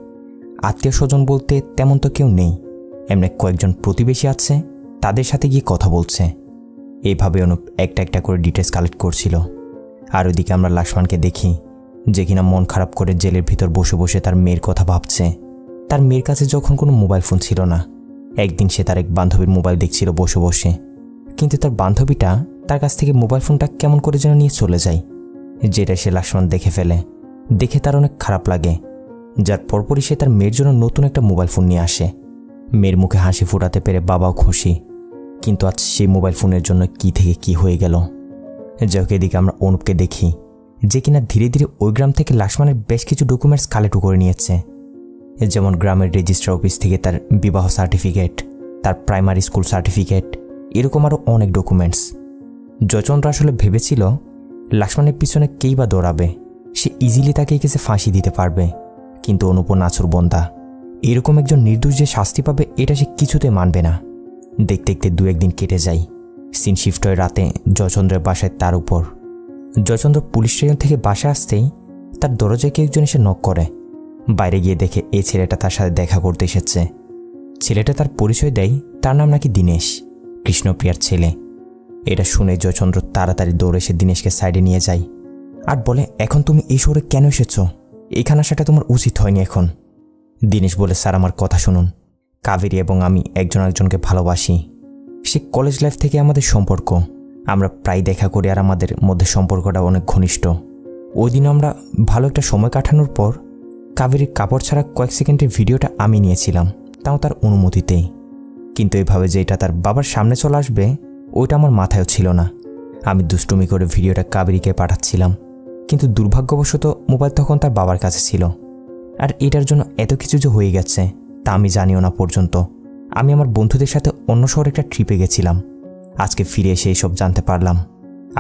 Speaker 1: আত্মীয় স্বজন বলতে তেমন তো কেউ নেই, এমনি কয়েকজন প্রতিবেশী আছে, তাদের সাথে গিয়ে কথা বলছে। এইভাবে অনুপ একটা একটা করে ডিটেলস কালেক্ট করছিল। আর ওইদিকে আমরা লাক্সমানকে দেখি যে কিনা মন খারাপ করে জেলের ভিতর বসে বসে তার মেয়ের কথা ভাবছে। তার মেয়ের কাছে যখন কোনো মোবাইল ফোন ছিল না, একদিন সে তার এক বান্ধবীর মোবাইল দেখছিল বসে বসে, কিন্তু তার বান্ধবীটা তার কাছ থেকে মোবাইল ফোনটা কেমন করে যেন নিয়ে চলে যায়, যেটা সে লাক্সমান দেখে ফেলে। দেখে তার অনেক খারাপ লাগে, যার পরপরই সে তার মেয়ের জন্য নতুন একটা মোবাইল ফোন নিয়ে আসে। মেয়ের মুখে হাসি ফোটাতে পেরে বাবাও খুশি, কিন্তু আজ সেই মোবাইল ফোনের জন্য কি থেকে কি হয়ে গেল। যাই হোক, এদিকে আমরা অনুপকে দেখি যে কিনা ধীরে ধীরে ওই গ্রাম থেকে লাক্সমানের বেশ কিছু ডকুমেন্টস কালেক্ট করে নিয়েছে, যেমন গ্রামের রেজিস্ট্রার অফিস থেকে তার বিবাহ সার্টিফিকেট, তার প্রাইমারি স্কুল সার্টিফিকেট, এরকম আরও অনেক ডকুমেন্টস। জয়চন্দ্র আসলে ভেবেছিল লাক্সমানের পিছনে কেই বা দৌড়াবে, সে ইজিলি তাকে কেসে ফাঁসি দিতে পারবে, কিন্তু অনুপ নাছুরবন্দা, এরকম একজন নির্দোষ যে শাস্তি পাবে এটা সে কিছুতে মানবে না। দেখতে দেখতে 2-1 দিন কেটে যায়। সিন শিফট হয় রাতে জয়চন্দ্রের বাসায় তার উপর। জয়চন্দ্র পুলিশ স্টেশন থেকে বাসায় আসতেই তার দরজায় কেউ একজন এসে নক করে। বাইরে গিয়ে দেখে এই ছেলেটা তার সাথে দেখা করতে এসেছে। ছেলেটা তার পরিচয় দেয়, তার নাম নাকি দীনেশ, কৃষ্ণপ্রিয়ার ছেলে। এটা শুনে জয়চন্দ্র তাড়াতাড়ি দৌড়ে এসে দীনেশকে সাইডে নিয়ে যায় আর বলে, এখন তুমি এই শহরে কেন এসেছ? এখানে আসাটা তোমার উচিত হয়নি এখন। দীনেশ বলে, স্যার আমার কথা শুনুন, কাবেরী এবং আমি একজন একজনকে ভালোবাসি। সে কলেজ লাইফ থেকে আমাদের সম্পর্ক, আমরা প্রায় দেখা করি আর আমাদের মধ্যে সম্পর্কটা অনেক ঘনিষ্ঠ। ওই দিন আমরা ভালো একটা সময় কাটানোর পর কাবেরীর কাপড় ছাড়া কয়েক সেকেন্ডের ভিডিওটা আমি নিয়েছিলাম, তাও তার অনুমতিতেই। কিন্তু এভাবে যে এটা তার বাবার সামনে চলে আসবে ওইটা আমার মাথায়ও ছিল না। আমি দুষ্টুমি করে ভিডিওটা কাবেরীকে পাঠাচ্ছিলাম, কিন্তু দুর্ভাগ্যবশত মোবাইল তখন তার বাবার কাছে ছিল। আর এটার জন্য এত কিছু যে হয়ে গেছে তা আমি জানিও না পর্যন্ত। আমি আমার বন্ধুদের সাথে অন্য শহরে একটা ট্রিপে গেছিলাম। আজকে ফিরে এসে এইসব জানতে পারলাম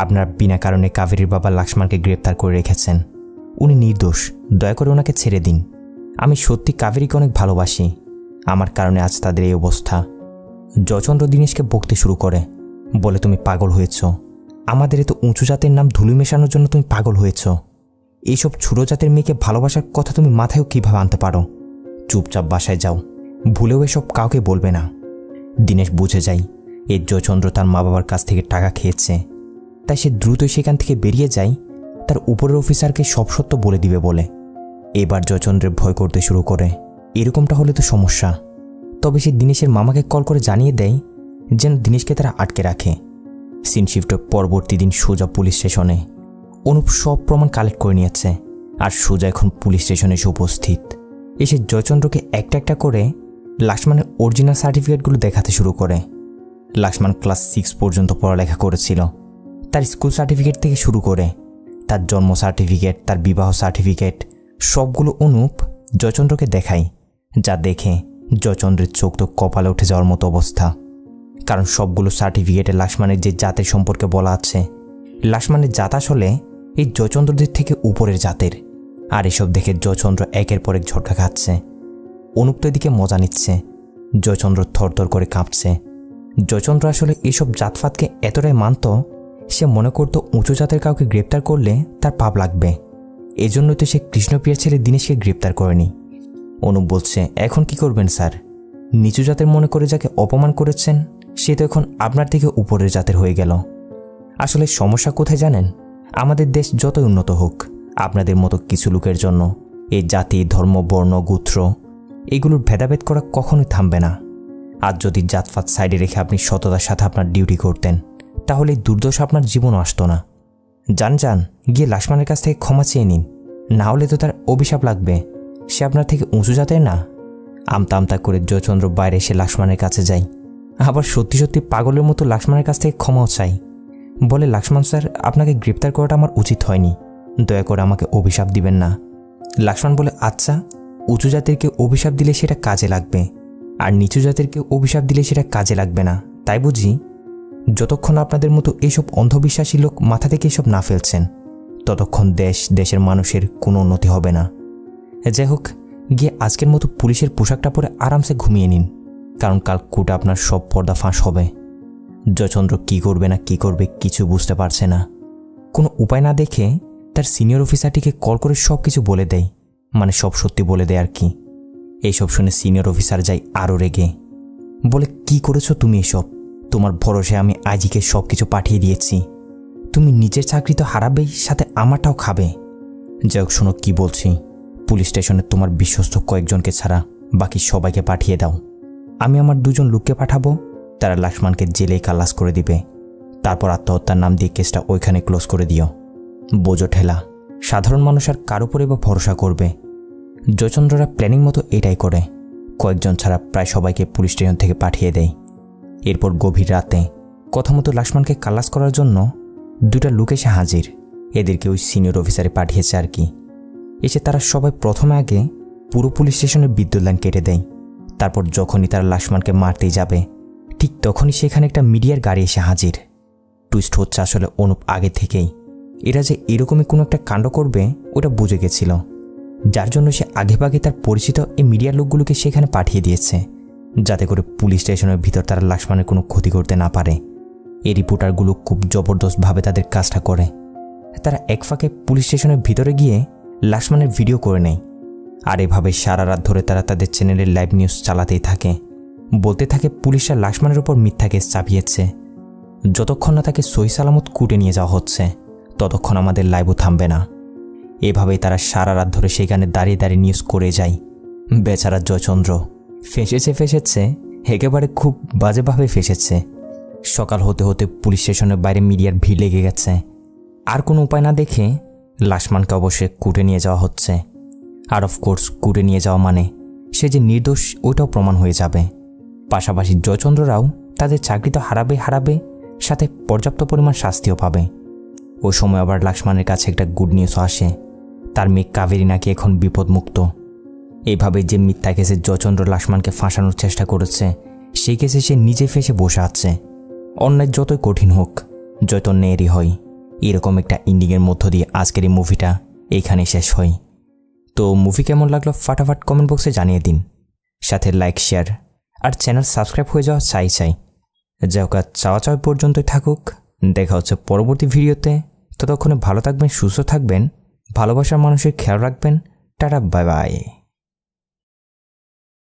Speaker 1: আপনার বিনা কারণে কাবেরীর বাবা লাক্সমানকে গ্রেপ্তার করে রেখেছেন। উনি নির্দোষ, দয়া করে ওনাকে ছেড়ে দিন। আমি সত্যি কাবেরীকে অনেক ভালোবাসি, আমার কারণে আজ তাদের এই অবস্থা। জয়চন্দ্র দীনেশকে বকতে শুরু করে, বলে তুমি পাগল হয়েছ, আমাদের এত উঁচু জাতের নাম ধুলি মেশানোর জন্য তুমি পাগল হয়েছ। এইসব ছোট জাতের মেয়েকে ভালোবাসার কথা তুমি মাথায়ও কীভাবে আনতে পারো? চুপচাপ বাসায় যাও, ভুলেও এসব কাউকে বলবে না। দীনেশ বুঝে যায় এই জয়চন্দ্র তার মা বাবার কাছ থেকে টাকা খেয়েছে, তাই সে দ্রুতই সেখান থেকে বেরিয়ে যায় তার উপরের অফিসারকে সব সত্য বলে দিবে বলে। এবার জয়চন্দ্রের ভয় করতে শুরু করে, এরকমটা হলে তো সমস্যা। তবে সে দীনেশের মামাকে কল করে জানিয়ে দেয় যেন দীনেশকে তারা আটকে রাখে। সিন শিফটের পরবর্তী দিন সোজা পুলিশ স্টেশনে। অনুপ সব প্রমাণ কালেক্ট করে নিয়েছে আর সোজা এখন পুলিশ স্টেশনে এসে উপস্থিত। এসে জয়চন্দ্রকে একটা একটা করে লাক্সমানের অরিজিনাল সার্টিফিকেটগুলো দেখাতে শুরু করে। লাক্সমান ক্লাস 6 পর্যন্ত পড়ালেখা করেছিল। তার স্কুল সার্টিফিকেট থেকে শুরু করে তার জন্ম সার্টিফিকেট, তার বিবাহ সার্টিফিকেট সবগুলো অনুপ জয়চন্দ্রকে দেখায়, যা দেখে জয়চন্দ্রের চোখ তো কপালে উঠে যাওয়ার মতো অবস্থা। কারণ সবগুলো সার্টিফিকেটে লাক্সমানের যে জাতের সম্পর্কে বলা আছে, লাক্সমানের জাত আসলে এই জয়চন্দ্রদের থেকে উপরের জাতের। আর এসব দেখে জয়চন্দ্র একের পর এক ঝটকা খাচ্ছে। অনুপ তো এদিকে মজা নিচ্ছে, জয়চন্দ্র থরথর করে কাঁপছে। জয়চন্দ্র আসলে এইসব জাতফাতকে এতটাই মানত, সে মনে করত উঁচু জাতের কাউকে গ্রেপ্তার করলে তার পাপ লাগবে। এজন্যই তো সে কৃষ্ণপ্রিয়ার ছেলে দীনেশকে গ্রেপ্তার করেনি। অনুপ বলছে, এখন কি করবেন স্যার? নিচু জাতের মনে করে যাকে অপমান করেছেন সে তো এখন আপনার থেকে উপরের জাতের হয়ে গেল। আসলে সমস্যা কোথায় জানেন? আমাদের দেশ যতই উন্নত হোক, আপনাদের মতো কিছু লোকের জন্য এই জাতি, ধর্ম, বর্ণ, গোত্র এগুলোর ভেদাভেদ করা কখনোই থামবে না। আর যদি জাতফাত সাইডে রেখে আপনি সততার সাথে আপনার ডিউটি করতেন, তাহলে এই দুর্দশা আপনার জীবনও আসতো না। যান গিয়ে লাক্সমানের কাছ থেকে ক্ষমা চেয়ে নিন, না হলে তো তার অভিশাপ লাগবে। সে আপনার থেকে উঁচু জাতের না। আমতা আমতা করে জয়চন্দ্র বাইরে এসে লাক্সমানের কাছে যায়, আবার সত্যি সত্যি পাগলের মতো লাক্সমানের কাছ থেকে ক্ষমাও চাই। বলে, লাক্সমান স্যার, আপনাকে গ্রেপ্তার করাটা আমার উচিত হয়নি, দয়া করে আমাকে অভিশাপ দিবেন না। লাক্সমান বলে, আচ্ছা, উঁচু জাতেরকে অভিশাপ দিলে সেটা কাজে লাগবে, আর নিচু জাতেরকে অভিশাপ দিলে সেটা কাজে লাগবে না, তাই বুঝি? যতক্ষণ আপনাদের মতো এইসব অন্ধবিশ্বাসী লোক মাথা থেকে এসব না ফেলছেন, ততক্ষণ দেশের মানুষের কোনো উন্নতি হবে না। যাই হোক, গিয়ে আজকের মতো পুলিশের পোশাকটা পরে আরামসে ঘুমিয়ে নিন, কারণ কাল কোর্টে আপনার সব পর্দা ফাঁস হবে। জয়চন্দ্র কি করবে না কি করবে কিছু বুঝতে পারছে না। কোনো উপায় না দেখে তার সিনিয়র অফিসারটিকে কল করে সব কিছু বলে দেয়, মানে সব সত্যি বলে দেয় আর কি। এইসব শুনে সিনিয়র অফিসার যায় আরও রেগে, বলে, কি করেছো তুমি এসব? তোমার ভরসায় আমি আইজিকে সব কিছু পাঠিয়ে দিয়েছি, তুমি নিজের চাকরি তো হারাবেই, সাথে আমারটাও খাবে। যাই হোক, শোনো কি বলছি, পুলিশ স্টেশনে তোমার বিশ্বস্ত কয়েকজনকে ছাড়া বাকি সবাইকে পাঠিয়ে দাও। আমি আমার 2 জন লোককে পাঠাবো, তারা লাক্সমানকে জেলেই খালাস করে দিবে। তারপর আত্মহত্যার নাম দিয়ে কেসটা ওইখানে ক্লোজ করে দিও। বোঝো ঠেলা, সাধারণ মানুষ আর কার উপরে বা ভরসা করবে? জয়চন্দ্ররা প্ল্যানিং মতো এটাই করে, কয়েকজন ছাড়া প্রায় সবাইকে পুলিশ স্টেশন থেকে পাঠিয়ে দেয়। এরপর গভীর রাতে কথা মতো লাক্সমানকে খালাস করার জন্য 2টা লোক এসে হাজির। এদেরকে ওই সিনিয়র অফিসারে পাঠিয়েছে আর কি। এসে তারা সবাই প্রথমে আগে পুরো পুলিশ স্টেশনের বিদ্যুৎ লাইন কেটে দেয়। তারপর যখনই তারা লাক্সমানকে মারতেই যাবে, ঠিক তখনই সেখানে একটা মিডিয়ার গাড়ি এসে হাজির। টুইস্ট হচ্ছে আসলে অনুপ আগে থেকেই এরা যে এরকমই কোনো একটা কাণ্ড করবে ওটা বুঝে গেছিল, যার জন্য সে আগেভাগে তার পরিচিত এই মিডিয়ার লোকগুলোকে সেখানে পাঠিয়ে দিয়েছে, যাতে করে পুলিশ স্টেশনের ভিতর তারা লাক্সমানের কোনো ক্ষতি করতে না পারে। এই রিপোর্টারগুলো খুব জবরদস্তভাবে তাদের কাজটা করে। তারা এক ফাঁকে পুলিশ স্টেশনের ভিতরে গিয়ে লাক্সমানের ভিডিও করে নেয়। আর এভাবে সারা রাত ধরে তারা তাদের চ্যানেলের লাইভ নিউজ চালাতেই থাকে, বলতে থাকে পুলিশরা লাক্সমানের উপর মিথ্যা কেস চাপিয়েছে। যতক্ষণ না তাকে সহি সালামত কুটে নিয়ে যাওয়া হচ্ছে, ততক্ষণ আমাদের লাইভও থামবে না। এভাবেই তারা সারা রাত ধরে সেখানে দাঁড়িয়ে দাঁড়িয়ে নিউজ করে যায়। বেচারা জয়চন্দ্র ফেঁসেছে, একেবারে খুব বাজেভাবে ফেঁসেছে। সকাল হতে হতে পুলিশ স্টেশনের বাইরে মিডিয়ার ভিড় লেগে গেছে। আর কোনো উপায় না দেখে লাক্সমানকে অবশ্যই কুটে নিয়ে যাওয়া হচ্ছে। আর অফকোর্স কুটে নিয়ে যাওয়া মানে সে যে নির্দোষ ওইটাও প্রমাণ হয়ে যাবে। পাশাপাশি জয়চন্দ্ররাও তাদের চাকরি তো হারাবে, সাথে পর্যাপ্ত পরিমাণ শাস্তিও পাবে। ওই সময় আবার লাক্সমানের কাছে একটা গুড নিউজও আসে, তার মেয়ে কাবেরী নাকি এখন বিপদমুক্ত। এইভাবে যে মিথ্যা কেসে জয়চন্দ্র লাক্সমানকে ফাঁসানোর চেষ্টা করেছে, সেই কেসে সে নিজে ফেসে বসে আছে। অন্যায় যতই কঠিন হোক, জয় তো ন্যায়েরই হয়। এরকম একটা এন্ডিংয়ের মধ্য দিয়ে আজকের এই মুভিটা এইখানে শেষ হয়। তো মুভি কেমন লাগলো ফাটাফাট কমেন্ট বক্সে জানিয়ে দিন, সাথে লাইক শেয়ার আর চ্যানেল সাবস্ক্রাইব হয়ে যাওয়া চাই। যাই হোক, চাওয়া পর্যন্তই থাকুক। দেখা হচ্ছে পরবর্তী ভিডিওতে। ততক্ষণে ভালো থাকবেন, সুস্থ থাকবেন, ভালোবাসার মানুষের খেয়াল রাখবেন। Tata, bye bye.